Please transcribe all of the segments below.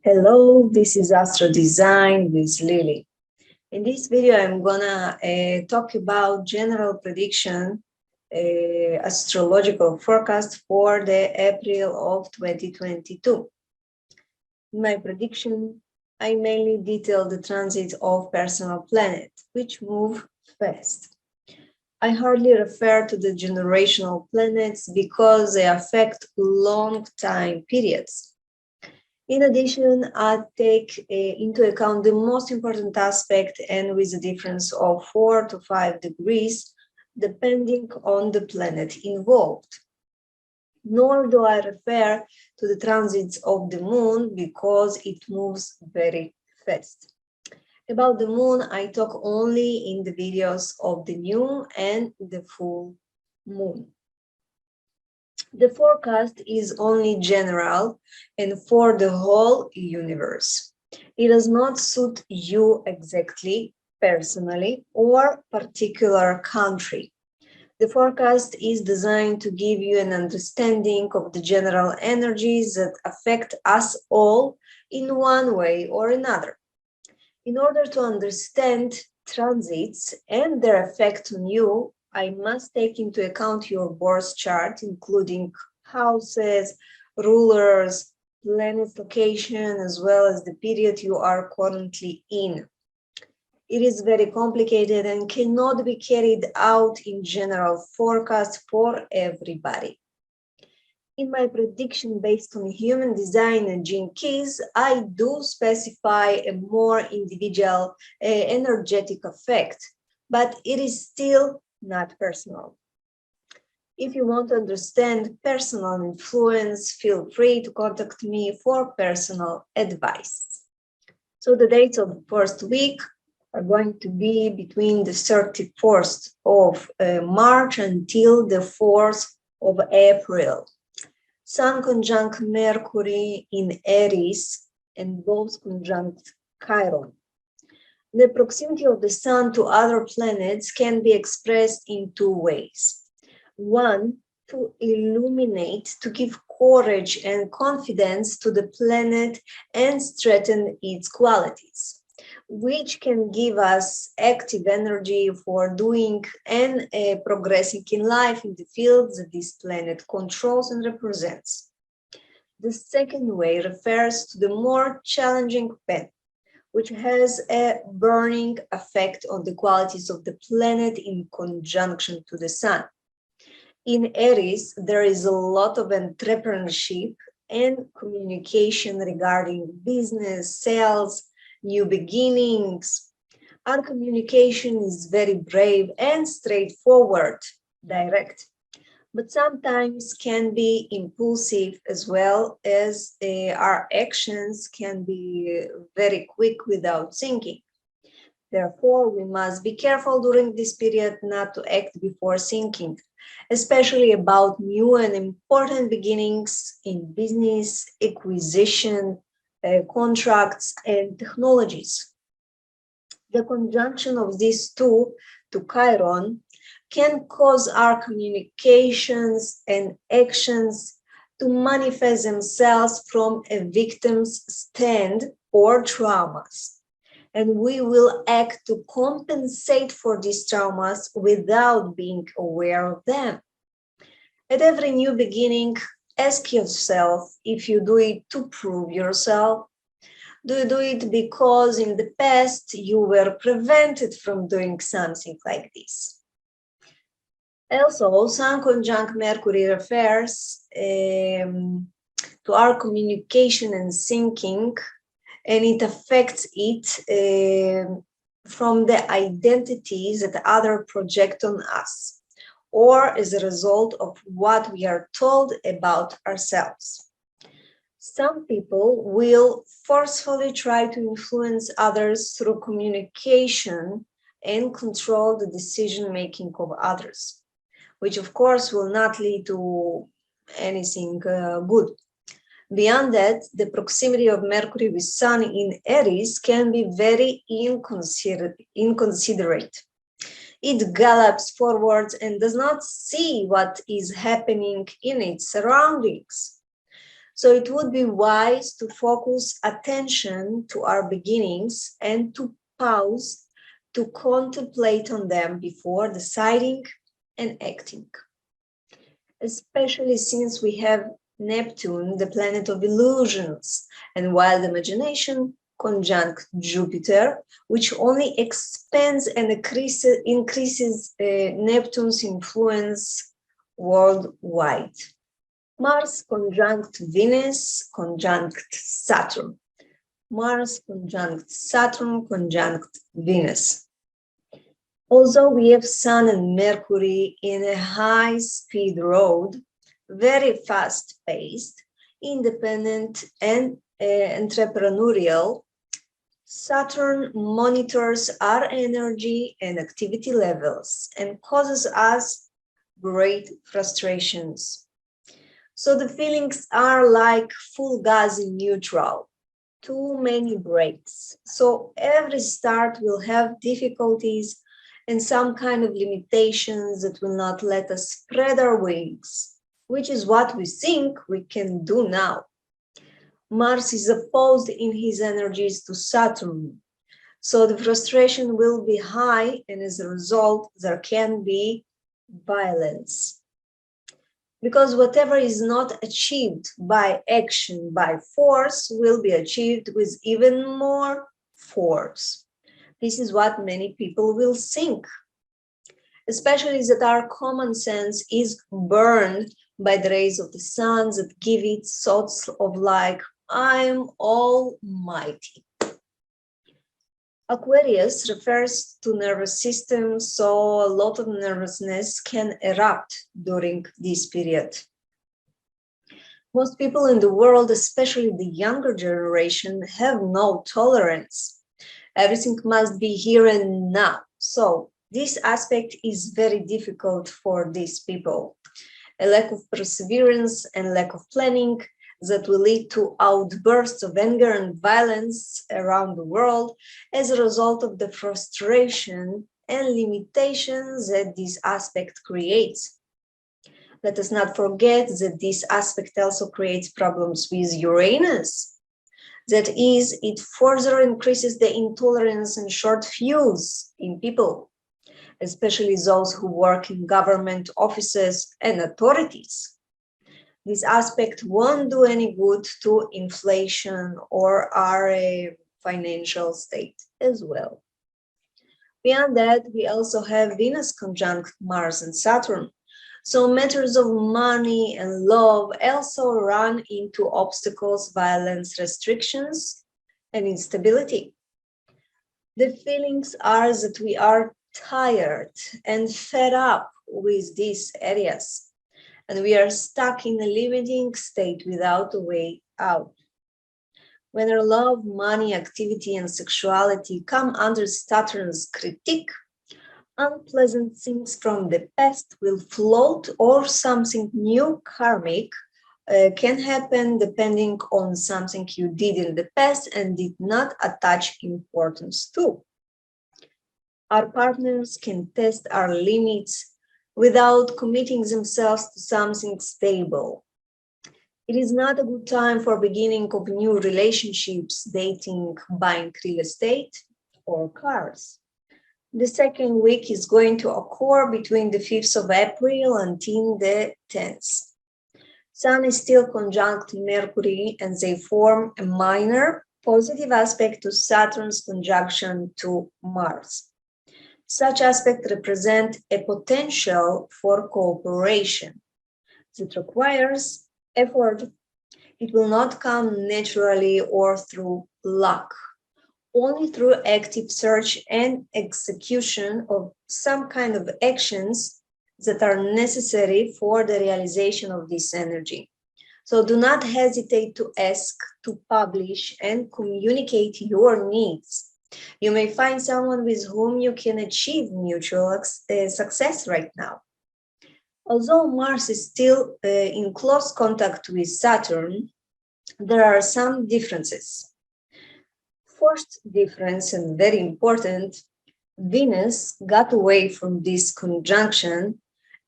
Hello, this is Astrodesign with Lily. In this video, I'm gonna talk about general prediction, astrological forecast for the April of 2022. In my prediction, I mainly detail the transit of personal planets, which move fast. I hardly refer to the generational planets because they affect long time periods. In addition, I take into account the most important aspect and with a difference of 4 to 5 degrees, depending on the planet involved. Nor do I refer to the transits of the moon because it moves very fast. About the moon, I talk only in the videos of the new and the full moon. The forecast is only general and for the whole universe. It does not suit you exactly, personally, or particular country. The forecast is designed to give you an understanding of the general energies that affect us all in one way or another. In order to understand transits and their effect on you, I must take into account your birth chart, including houses, rulers, planets location, as well as the period you are currently in. It is very complicated and cannot be carried out in general forecast for everybody. In my prediction based on human design and gene keys, I do specify a more individual energetic effect, but it is still not personal. If you want to understand personal influence, feel free to contact me for personal advice. So the dates of the first week are going to be between the 31st of March until the 4th of April. Sun conjunct Mercury in Aries and both conjunct Chiron. The proximity of the Sun to other planets can be expressed in two ways. One, to illuminate, to give courage and confidence to the planet and strengthen its qualities, which can give us active energy for doing and progressing in life in the fields that this planet controls and represents. The second way refers to the more challenging path, which has a burning effect on the qualities of the planet in conjunction to the Sun. In Aries, there is a lot of entrepreneurship and communication regarding business, sales, new beginnings. Our communication is very brave and straightforward, direct, but sometimes can be impulsive as well as our actions can be very quick without thinking. Therefore, we must be careful during this period not to act before thinking, especially about new and important beginnings in business, acquisition, contracts, and technologies. The conjunction of these two to Chiron can cause our communications and actions to manifest themselves from a victim's stand or traumas. And we will act to compensate for these traumas without being aware of them. At every new beginning, ask yourself if you do it to prove yourself. Do you do it because in the past you were prevented from doing something like this? Also, Sun conjunct Mercury refers to our communication and thinking, and it affects it from the identities that others project on us, or as a result of what we are told about ourselves. Some people will forcefully try to influence others through communication and control the decision-making of others, which of course will not lead to anything good. Beyond that, the proximity of Mercury with Sun in Aries can be very inconsiderate. It gallops forwards and does not see what is happening in its surroundings. So it would be wise to focus attention to our beginnings and to pause to contemplate on them before deciding and acting. Especially since we have Neptune, the planet of illusions, and wild imagination conjunct Jupiter, which only expands and increases Neptune's influence worldwide. Mars conjunct Venus conjunct Saturn. Mars conjunct Saturn conjunct Venus. Also, we have Sun and Mercury in a high-speed road, very fast-paced, independent and entrepreneurial. Saturn monitors our energy and activity levels and causes us great frustrations. So the feelings are like full gas in neutral, too many brakes. So every start will have difficulties and some kind of limitations that will not let us spread our wings, which is what we think we can do now. Mars is opposed in his energies to Saturn, so the frustration will be high, and as a result, there can be violence. Because whatever is not achieved by action, by force, will be achieved with even more force. This is what many people will think, especially that our common sense is burned by the rays of the sun that give it thoughts of like, I'm almighty. Aquarius refers to nervous system, so a lot of nervousness can erupt during this period. Most people in the world, especially the younger generation, have no tolerance. Everything must be here and now. So this aspect is very difficult for these people. A lack of perseverance and lack of planning that will lead to outbursts of anger and violence around the world as a result of the frustration and limitations that this aspect creates. Let us not forget that this aspect also creates problems with Uranus. That is, it further increases the intolerance and short fuse in people, especially those who work in government offices and authorities. This aspect won't do any good to inflation or our financial state as well. Beyond that, we also have Venus conjunct Mars and Saturn. So matters of money and love also run into obstacles, violence, restrictions, and instability. The feelings are that we are tired and fed up with these areas, and we are stuck in a limiting state without a way out. When our love, money, activity, and sexuality come under Saturn's critique, unpleasant things from the past will float, or something new karmic can happen depending on something you did in the past and did not attach importance to. Our partners can test our limits without committing themselves to something stable. It is not a good time for beginning of new relationships, dating, buying real estate, or cars. The second week is going to occur between the 5th of April until the 10th. Sun is still conjunct Mercury, and they form a minor positive aspect to Saturn's conjunction to Mars. Such aspects represent a potential for cooperation that requires effort. It will not come naturally or through luck, only through active search and execution of some kind of actions that are necessary for the realization of this energy. So do not hesitate to ask, to publish, and communicate your needs. You may find someone with whom you can achieve mutual success right now. Although Mars is still in close contact with Saturn, there are some differences. First difference, and very important, Venus got away from this conjunction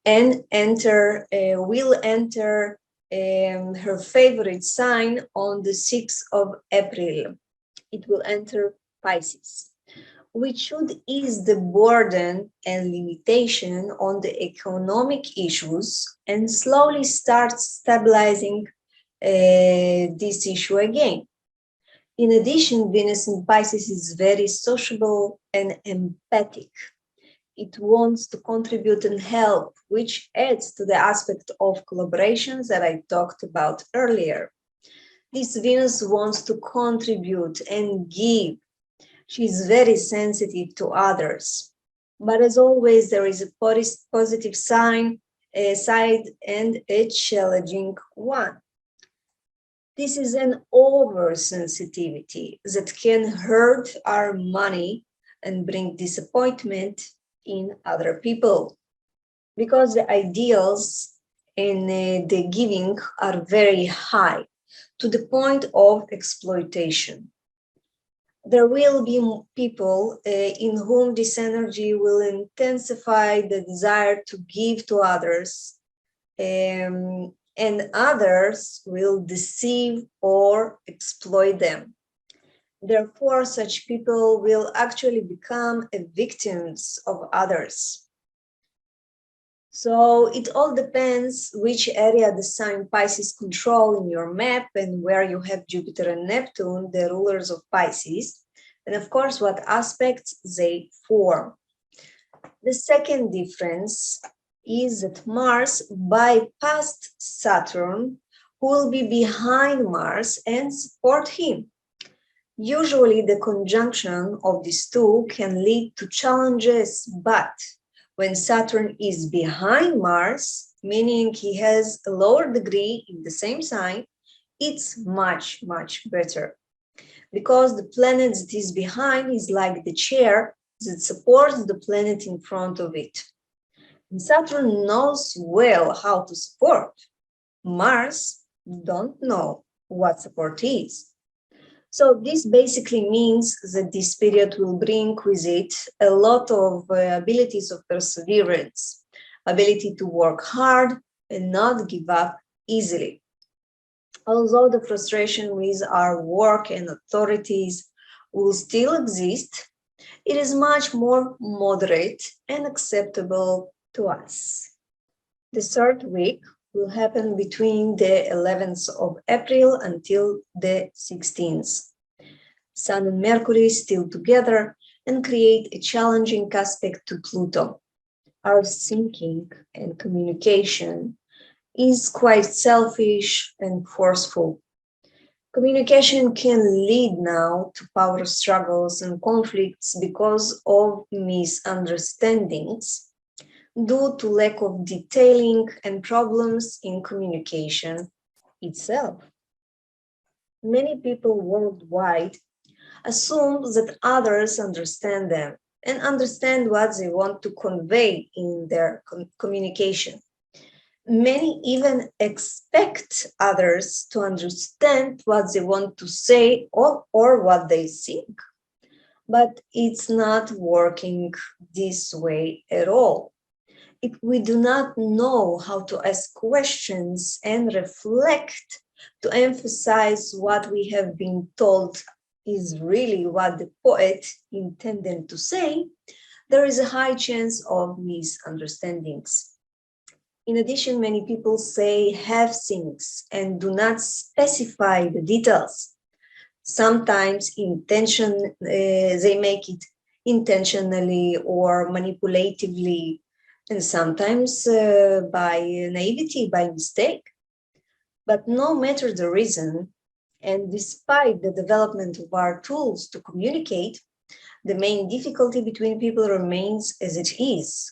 and will enter her favorite sign on the 6th of April. It will enter Pisces, which should ease the burden and limitation on the economic issues and slowly start stabilizing this issue again. In addition, Venus in Pisces is very sociable and empathic. It wants to contribute and help, which adds to the aspect of collaborations that I talked about earlier. This Venus wants to contribute and give. She's very sensitive to others. But as always, there is a positive side and a challenging one. This is an oversensitivity that can hurt our money and bring disappointment in other people, because the ideals in the giving are very high to the point of exploitation. There will be people in whom this energy will intensify the desire to give to others, and others will deceive or exploit them. Therefore, such people will actually become victims of others. So it all depends which area the sign Pisces control in your map and where you have Jupiter and Neptune, the rulers of Pisces, and of course what aspects they form. The second difference is that Mars bypassed Saturn, who will be behind Mars and support him. Usually the conjunction of these two can lead to challenges, but when Saturn is behind Mars, meaning he has a lower degree in the same sign, it's much, much better. Because the planet that is behind is like the chair that supports the planet in front of it. And Saturn knows well how to support. Mars don't know what support is. So this basically means that this period will bring with it a lot of abilities of perseverance, ability to work hard and not give up easily. Although the frustration with our work and authorities will still exist, it is much more moderate and acceptable to us. The third week will happen between the 11th of April until the 16th. Sun and Mercury still together and create a challenging aspect to Pluto. Our thinking and communication is quite selfish and forceful. Communication can lead now to power struggles and conflicts because of misunderstandings due to lack of detailing and problems in communication itself. Many people worldwide assume that others understand them and understand what they want to convey in their communication. Many even expect others to understand what they want to say or what they think. But it's not working this way at all. If we do not know how to ask questions and reflect to emphasize what we have been told is really what the poet intended to say, there is a high chance of misunderstandings. In addition, many people say have things and do not specify the details. Sometimes they make it intentionally or manipulatively, and sometimes by naivety, by mistake. But no matter the reason, and despite the development of our tools to communicate, the main difficulty between people remains as it is,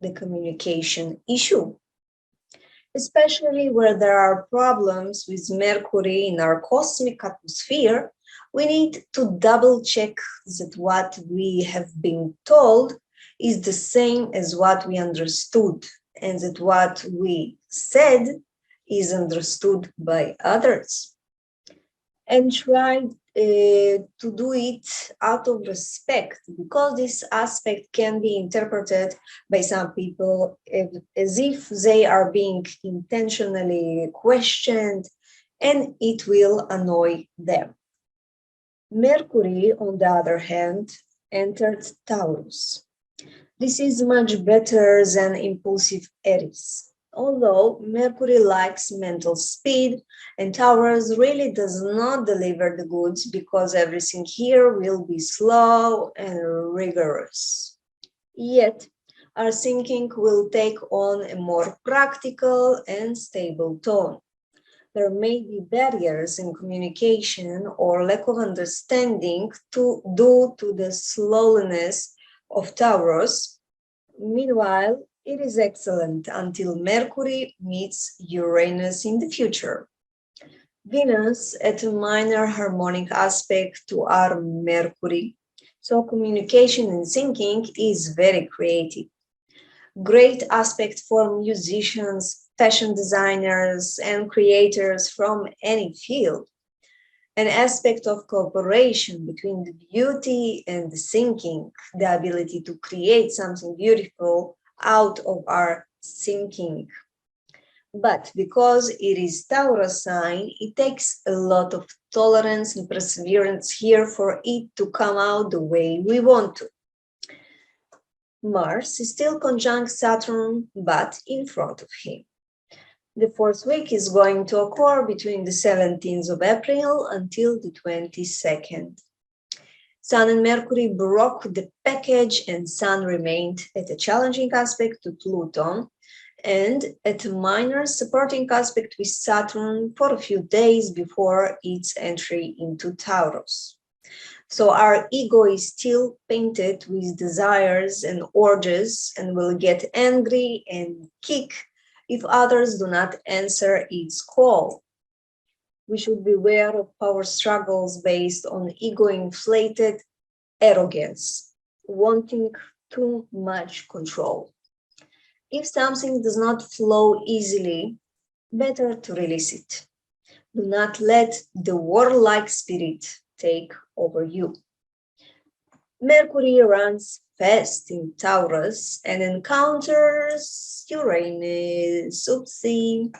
the communication issue. Especially where there are problems with Mercury in our cosmic atmosphere, we need to double check that what we have been told is the same as what we understood, and that what we said is understood by others. And try to do it out of respect, because this aspect can be interpreted by some people as if they are being intentionally questioned, and it will annoy them. Mercury, on the other hand, entered Taurus. This is much better than impulsive Aries. Although Mercury likes mental speed, and Taurus really does not deliver the goods because everything here will be slow and rigorous. Yet, our thinking will take on a more practical and stable tone. There may be barriers in communication or lack of understanding due to the slowness of Taurus. Meanwhile, it is excellent until Mercury meets Uranus in the future. Venus at a minor harmonic aspect to our Mercury, so communication and thinking is very creative. Great aspect for musicians, fashion designers, and creators from any field. An aspect of cooperation between the beauty and the thinking, the ability to create something beautiful out of our thinking. But because it is Taurus sign, it takes a lot of tolerance and perseverance here for it to come out the way we want to. Mars is still conjunct Saturn, but in front of him. The fourth week is going to occur between the 17th of April until the 22nd. Sun and Mercury broke the package, and Sun remained at a challenging aspect to Pluto and at a minor supporting aspect with Saturn for a few days before its entry into Taurus. So our ego is still painted with desires and urges and will get angry and kick if others do not answer its call. We should beware of power struggles based on ego-inflated arrogance, wanting too much control. If something does not flow easily, better to release it. Do not let the warlike spirit take over you. Mercury runs fast in Taurus and encounters Uranus. Oopsie.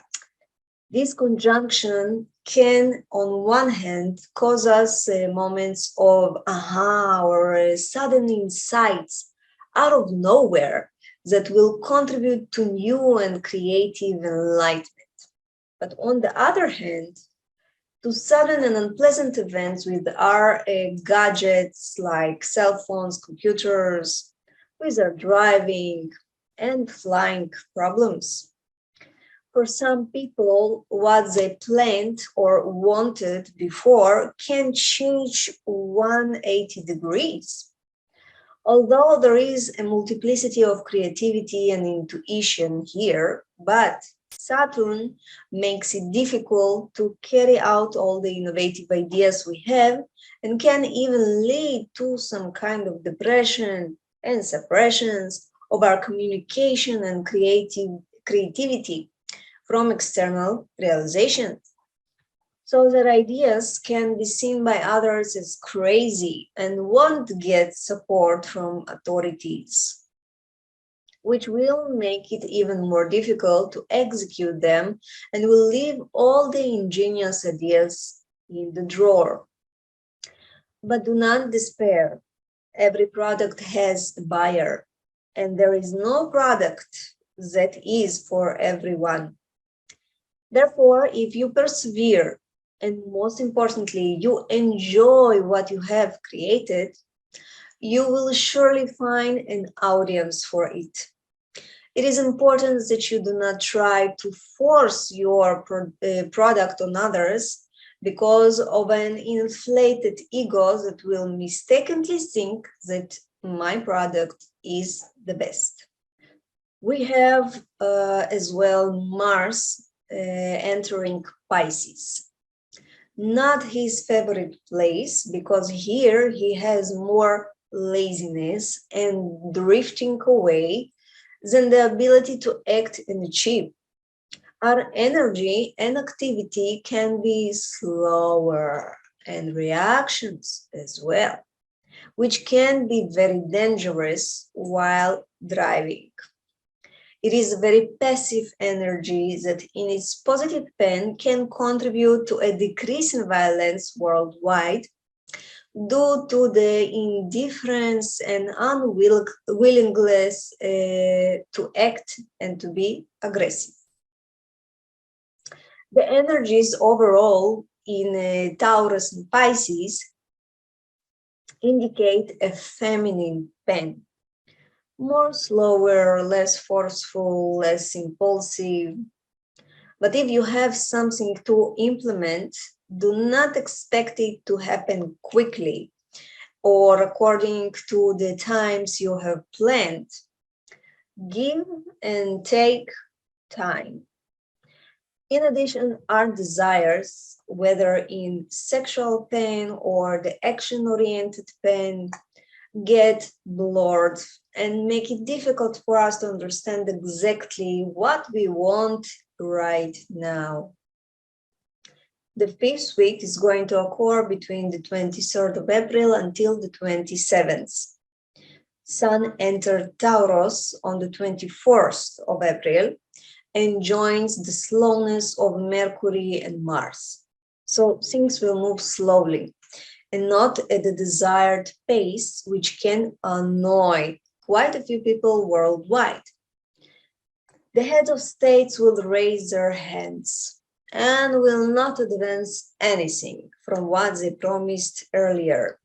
This conjunction can, on one hand, cause us moments of aha or sudden insights out of nowhere that will contribute to new and creative enlightenment. But on the other hand, to sudden and unpleasant events with our gadgets like cell phones, computers, with our driving and flying problems. For some people, what they planned or wanted before can change 180 degrees. Although there is a multiplicity of creativity and intuition here, but Saturn makes it difficult to carry out all the innovative ideas we have and can even lead to some kind of depression and suppressions of our communication and creativity from external realizations. So that ideas can be seen by others as crazy and won't get support from authorities, which will make it even more difficult to execute them and will leave all the ingenious ideas in the drawer. But do not despair. Every product has a buyer, and there is no product that is for everyone. Therefore, if you persevere, and most importantly, you enjoy what you have created, you will surely find an audience for it. It is important that you do not try to force your product on others because of an inflated ego that will mistakenly think that my product is the best. We have as well Mars entering Pisces. Not his favorite place, because here he has more laziness and drifting away than the ability to act and achieve. Our energy and activity can be slower and reactions as well, which can be very dangerous while driving. It is a very passive energy that in its positive pen can contribute to a decrease in violence worldwide due to the indifference and unwillingness to act and to be aggressive. The energies overall in Taurus and Pisces indicate a feminine pen, more slower, less forceful, less impulsive. But if you have something to implement, do not expect it to happen quickly or according to the times you have planned. Give and take time. In addition, our desires, whether in sexual pain or the action-oriented pain, get blurred and make it difficult for us to understand exactly what we want right now. The fifth week is going to occur between the 23rd of April until the 27th. Sun entered Taurus on the 24th of April and joins the slowness of Mercury and Mars. So things will move slowly and not at the desired pace, which can annoy quite a few people worldwide. The heads of states will raise their hands and will not advance anything from what they promised earlier.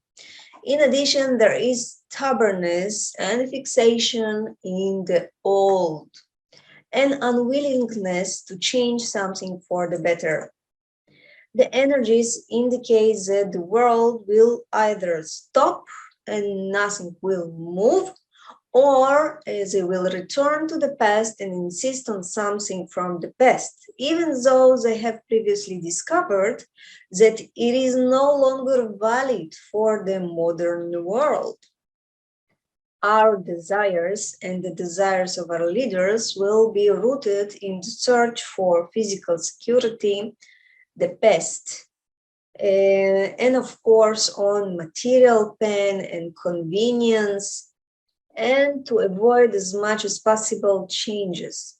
In addition, there is stubbornness and fixation in the old and unwillingness to change something for the better. The energies indicate that the world will either stop and nothing will move, or they will return to the past and insist on something from the past, even though they have previously discovered that it is no longer valid for the modern world. Our desires and the desires of our leaders will be rooted in the search for physical security, the past, and of course on material pain and convenience, and to avoid as much as possible changes,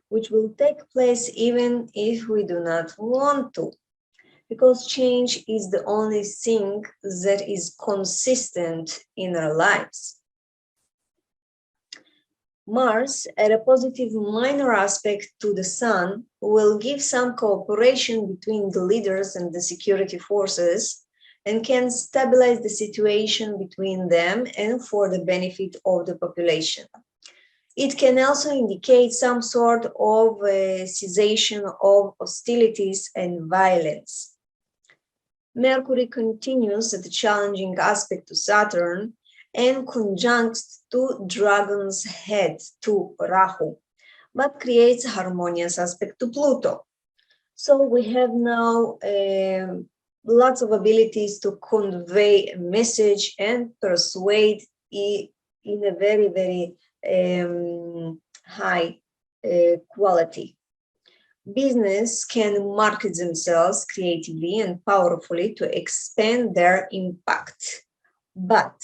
which will take place even if we do not want to, because change is the only thing that is consistent in our lives. Mars, at a positive minor aspect to the Sun, will give some cooperation between the leaders and the security forces and can stabilize the situation between them and for the benefit of the population. It can also indicate some sort of cessation of hostilities and violence. Mercury continues at a challenging aspect to Saturn and conjuncts to Dragon's head, to Rahu, but creates a harmonious aspect to Pluto. So we have now lots of abilities to convey a message and persuade in a very, very high quality. Business can market themselves creatively and powerfully to expand their impact, but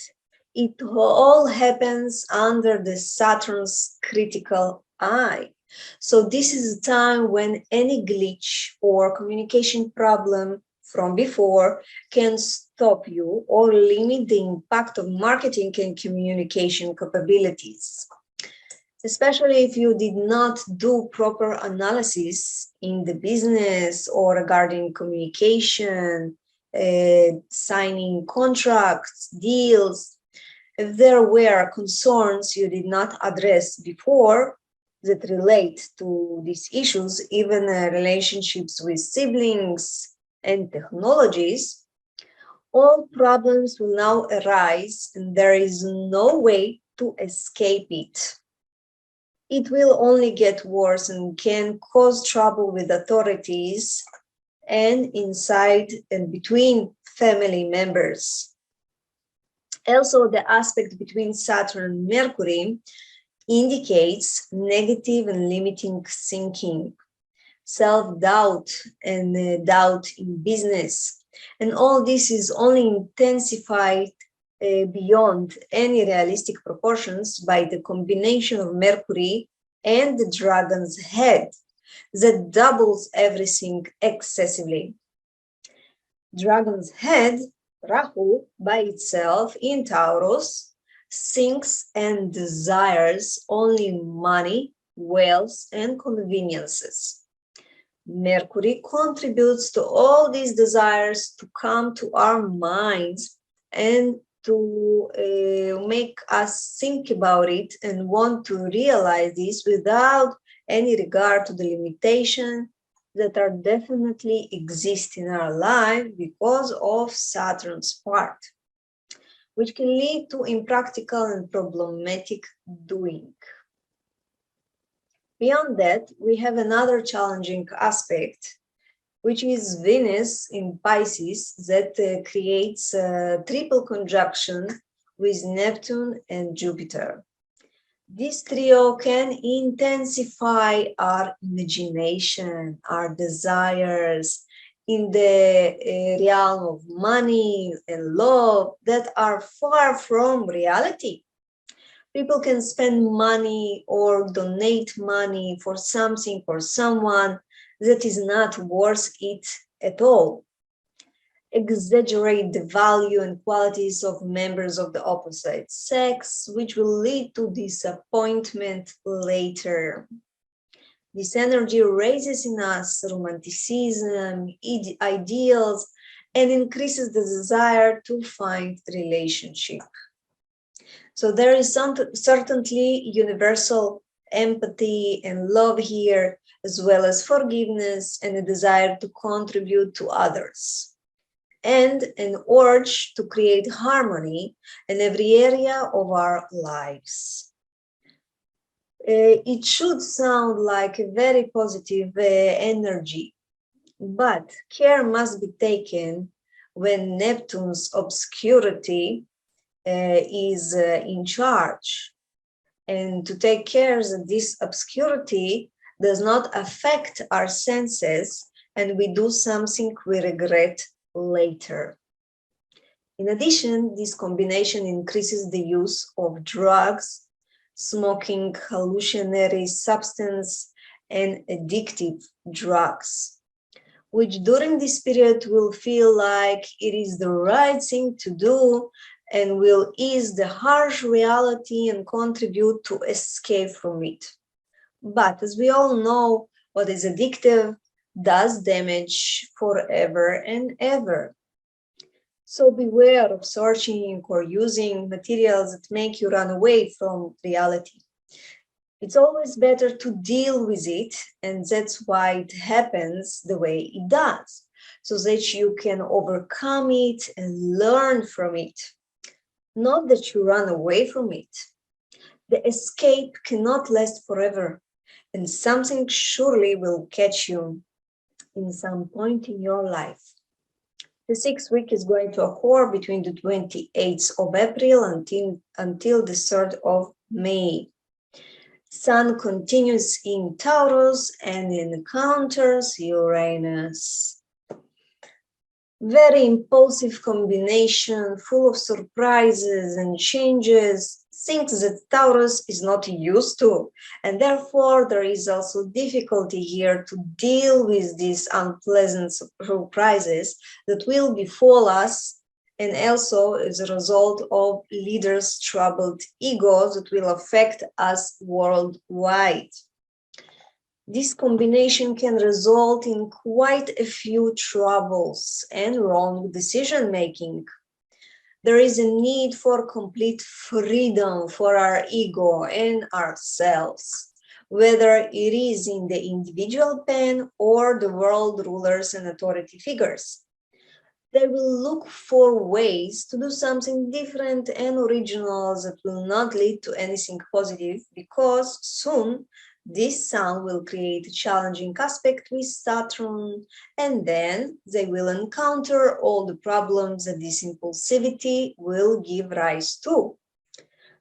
it all happens under the Saturn's critical eye. So this is a time when any glitch or communication problem from before can stop you or limit the impact of marketing and communication capabilities. Especially if you did not do proper analysis in the business or regarding communication, signing contracts, deals. If there were concerns you did not address before that relate to these issues, even relationships with siblings and technologies, all problems will now arise and there is no way to escape it. It will only get worse and can cause trouble with authorities and inside and between family members. Also, the aspect between Saturn and Mercury indicates negative and limiting thinking, self-doubt and doubt in business, And all this is only intensified beyond any realistic proportions by the combination of Mercury and the dragon's head that doubles everything excessively. Dragon's head, Rahu, by itself in Taurus, thinks and desires only money, wealth, and conveniences. Mercury contributes to all these desires to come to our minds and to make us think about it and want to realize this without any regard to the limitation that are definitely exist in our life because of Saturn's part, which can lead to impractical and problematic doing. Beyond that, we have another challenging aspect, which is Venus in Pisces that creates a triple conjunction with Neptune and Jupiter. This trio can intensify our imagination, our desires in the realm of money and love that are far from reality. People can spend money or donate money for something or someone that is not worth it at all. Exaggerate the value and qualities of members of the opposite sex, which will lead to disappointment later. This energy raises in us romanticism, ideals, and increases the desire to find relationship. So there is certainly universal empathy and love here, as well as forgiveness and a desire to contribute to others, and an urge to create harmony in every area of our lives. It should sound like a very positive energy, but care must be taken when Neptune's obscurity is in charge, and to take care that this obscurity does not affect our senses and we do something we regret later. In addition, this combination increases the use of drugs, smoking, hallucinatory substance, and addictive drugs, which during this period will feel like it is the right thing to do and will ease the harsh reality and contribute to escape from it. But as we all know, what is addictive does damage forever and ever. So beware of searching or using materials that make you run away from reality. It's always better to deal with it, and that's why it happens the way it does, so that you can overcome it and learn from it. Not that you run away from it. The escape cannot last forever, and something surely will catch you in some point in your life. The 6th week is going to occur between the 28th of April until the 3rd of May. Sun continues in Taurus and encounters Uranus. Very impulsive combination, full of surprises and changes, things that Taurus is not used to, and therefore there is also difficulty here to deal with these unpleasant surprises that will befall us, and also as a result of leaders' troubled egos that will affect us worldwide. This combination can result in quite a few troubles and wrong decision-making. There is a need for complete freedom for our ego and ourselves, whether it is in the individual pen or the world rulers and authority figures. They will look for ways to do something different and original that will not lead to anything positive, because soon this sun will create a challenging aspect with Saturn, and then they will encounter all the problems that this impulsivity will give rise to.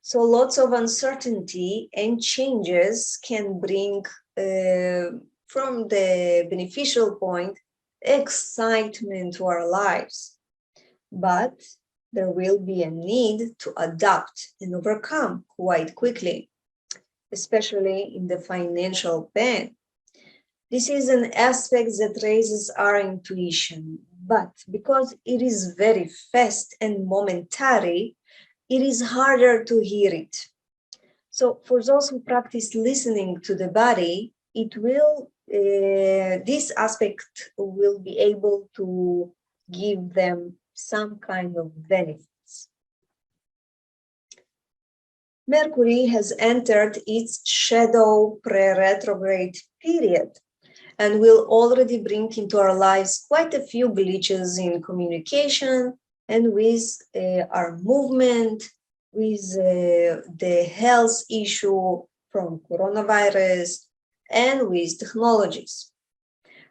So lots of uncertainty and changes can bring, from the beneficial point, excitement to our lives. But there will be a need to adapt and overcome quite quickly, especially in the financial pain. This is an aspect that raises our intuition, but because it is very fast and momentary, it is harder to hear it. So for those who practice listening to the body, this aspect will be able to give them some kind of benefits. Mercury has entered its shadow pre-retrograde period and will already bring into our lives quite a few glitches in communication and with our movement, with the health issue from coronavirus, and with technologies.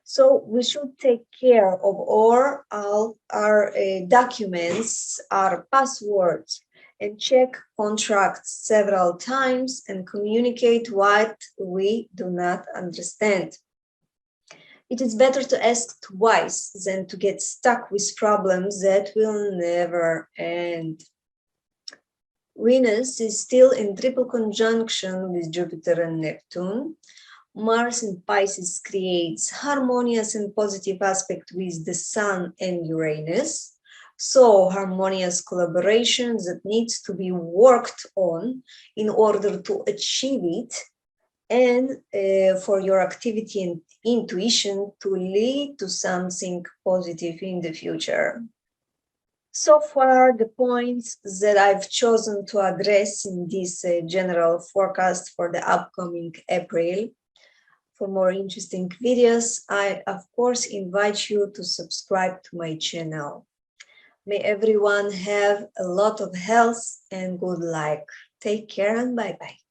So we should take care of all our documents, our passwords, and check contracts several times and communicate what we do not understand. It is better to ask twice than to get stuck with problems that will never end. Venus is still in triple conjunction with Jupiter and Neptune. Mars in Pisces creates harmonious and positive aspect with the Sun and Uranus. So harmonious collaboration that needs to be worked on in order to achieve it, and for your activity and intuition to lead to something positive in the future. So far, the points that I've chosen to address in this general forecast for the upcoming April. For more interesting videos, I, of course, invite you to subscribe to my channel. May everyone have a lot of health and good luck. Take care and bye-bye.